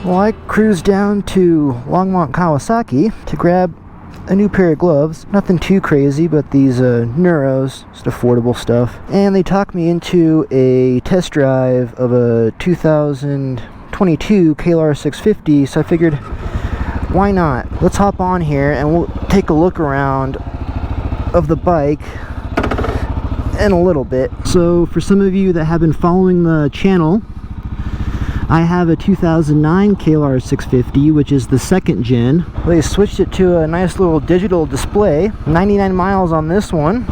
Well, I cruised down to Longmont, Kawasaki to grab a new pair of gloves. Nothing too crazy, but these Neuros, just affordable stuff. And they talked me into a test drive of a 2022 KLR650, so I figured, why not? Let's hop on here and we'll take a look around of the bike in a little bit. So for some of you that have been following the channel, I have a 2009 KLR650, which is the second gen. They switched it to a nice little digital display. 99 miles on this one.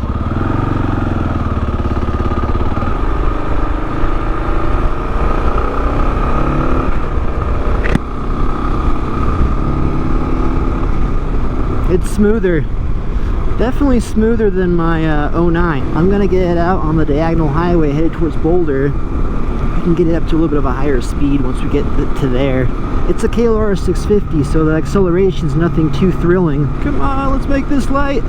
It's smoother. Definitely smoother than my 09. I'm gonna get it out on the diagonal highway headed towards Boulder. We can get it up to a little bit of a higher speed once we get to there. It's a KLR650, so the acceleration's nothing too thrilling. Come on, let's make this light.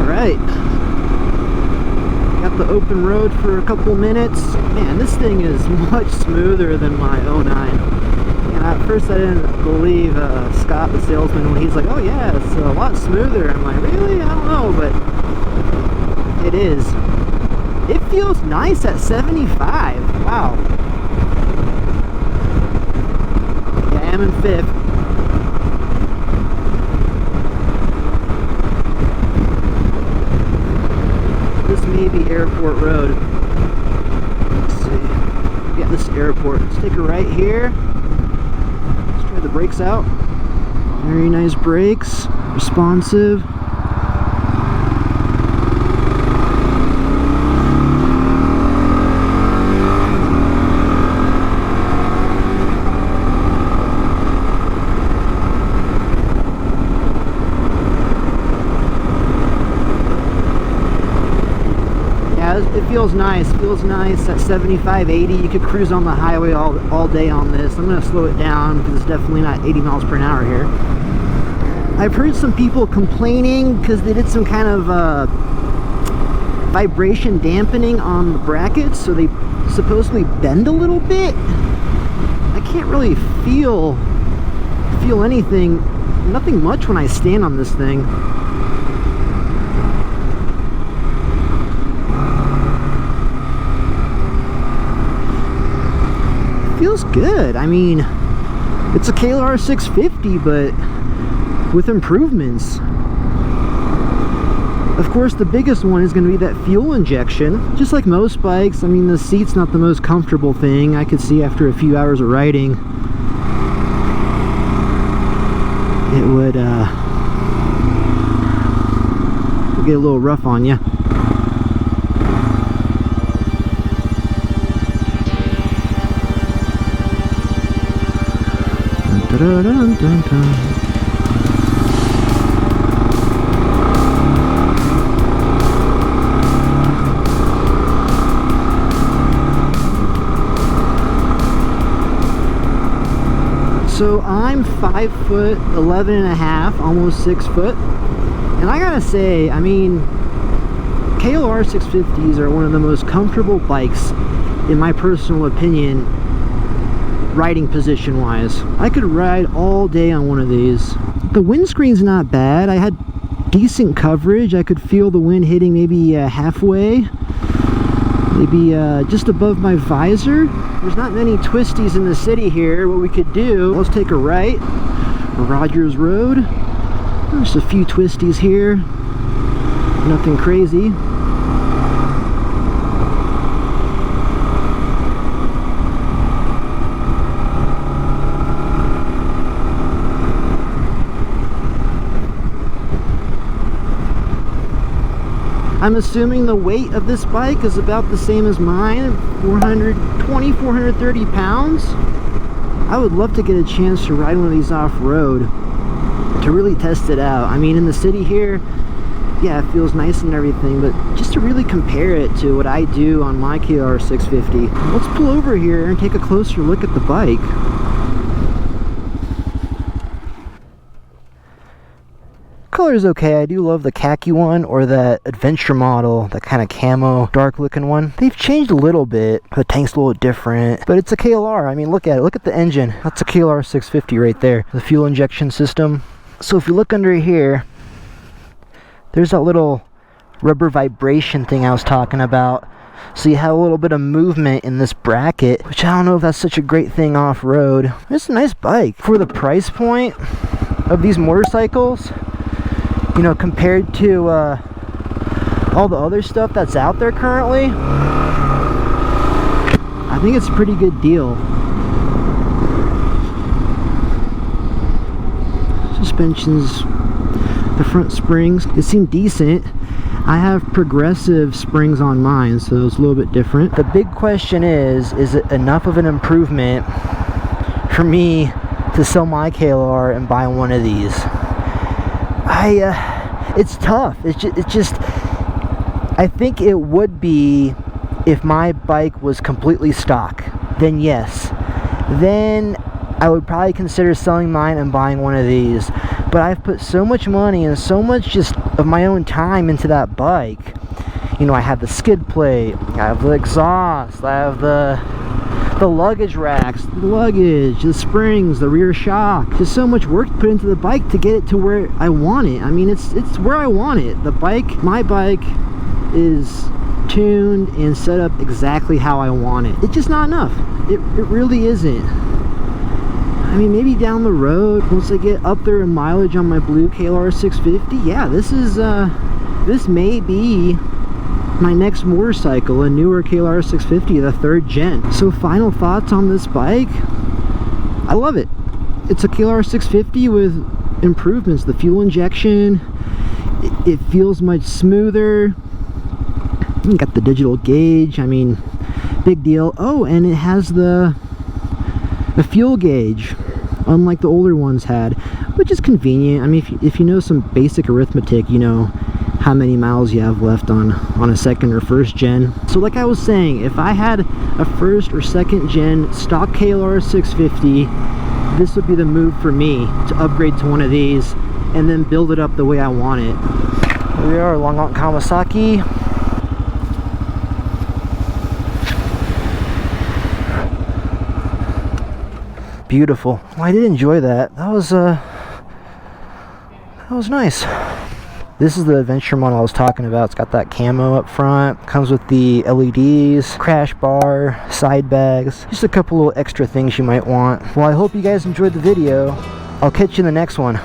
Alright. Got the open road for a couple minutes. Man, this thing is much smoother than my 09. And at first I didn't believe Scott, the salesman, when he's like, oh yeah, it's a lot smoother. I'm like, really? I don't know, but it is. It feels nice at 75. Wow. Yeah, I am in fifth. This may be Airport Road. Let's see. Yeah, this is Airport. Let's take a right here. The brakes out. Very nice brakes, responsive. It feels nice. Feels nice at 75, 80. You could cruise on the highway all day on this. I'm going to slow it down because it's definitely not 80 miles per hour here. I've heard some people complaining because they did some kind of vibration dampening on the brackets, so they supposedly bend a little bit. I can't really feel anything, nothing much when I stand on this thing. Feels good. I mean, it's a KLR650, but with improvements. Of course, the biggest one is going to be that fuel injection. Just like most bikes, I mean, the seat's not the most comfortable thing. I could see after a few hours of riding, it would get a little rough on you. Dun, dun, dun, dun. So I'm 5'11" and a half, almost 6 foot, and I gotta say, I mean, KLR 650s are one of the most comfortable bikes, in my personal opinion, riding position wise. I could ride all day on one of these. The windscreen's not bad. I had decent coverage. I could feel the wind hitting maybe halfway, maybe just above my visor. There's not many twisties in the city here. What we could do, let's take a right, Rogers Road. There's a few twisties here, nothing crazy. I'm assuming the weight of this bike is about the same as mine, 420, 430 pounds. I would love to get a chance to ride one of these off-road to really test it out. I mean, in the city here, yeah, it feels nice and everything, but just to really compare it to what I do on my KLR650, let's pull over here and take a closer look at the bike. color is okay. I do love the khaki one, or that adventure model, that kind of camo, dark looking one. They've changed a little bit. The tank's a little different, but it's a KLR. I mean, look at it. Look at the engine. That's a KLR650 right there. The fuel injection system. So if you look under here, there's that little rubber vibration thing I was talking about. So you have a little bit of movement in this bracket, which I don't know if that's such a great thing off-road. It's a nice bike. For the price point of these motorcycles, you know, compared to all the other stuff that's out there currently, I think it's a pretty good deal. Suspensions, the front springs, they seem decent. I have progressive springs on mine, so it's a little bit different. The big question is it enough of an improvement for me to sell my KLR and buy one of these? It's tough. It's just, I think it would be if my bike was completely stock. Then yes. Then I would probably consider selling mine and buying one of these. But I've put so much money and so much just of my own time into that bike. You know, I have the skid plate, I have the exhaust, I have the luggage racks, the luggage, the springs, the rear shock. There's so much work put into the bike to get it to where I want it. I mean, it's where I want it. The bike, my bike, is tuned and set up exactly how I want it. It's just not enough. It really isn't. I mean, maybe down the road, once I get up there in mileage on my blue KLR650, yeah, this may be my next motorcycle, a newer KLR650, the 3rd gen. So final thoughts on this bike, I love it. It's a KLR650 with improvements. The fuel injection, it feels much smoother. You got the digital gauge, I mean, big deal. Oh, and it has the fuel gauge, unlike the older ones had, which is convenient. I mean, if you know some basic arithmetic, you know how many miles you have left on a 2nd or 1st gen. So like I was saying, if I had a 1st or 2nd gen stock KLR 650, this would be the move for me to upgrade to one of these and then build it up the way I want it. Here we are, Long Island Kawasaki. Beautiful. Well, I did enjoy that. That was nice. This is the adventure model I was talking about. It's got that camo up front. Comes with the LEDs, crash bar, side bags. Just a couple little extra things you might want. Well, I hope you guys enjoyed the video. I'll catch you in the next one.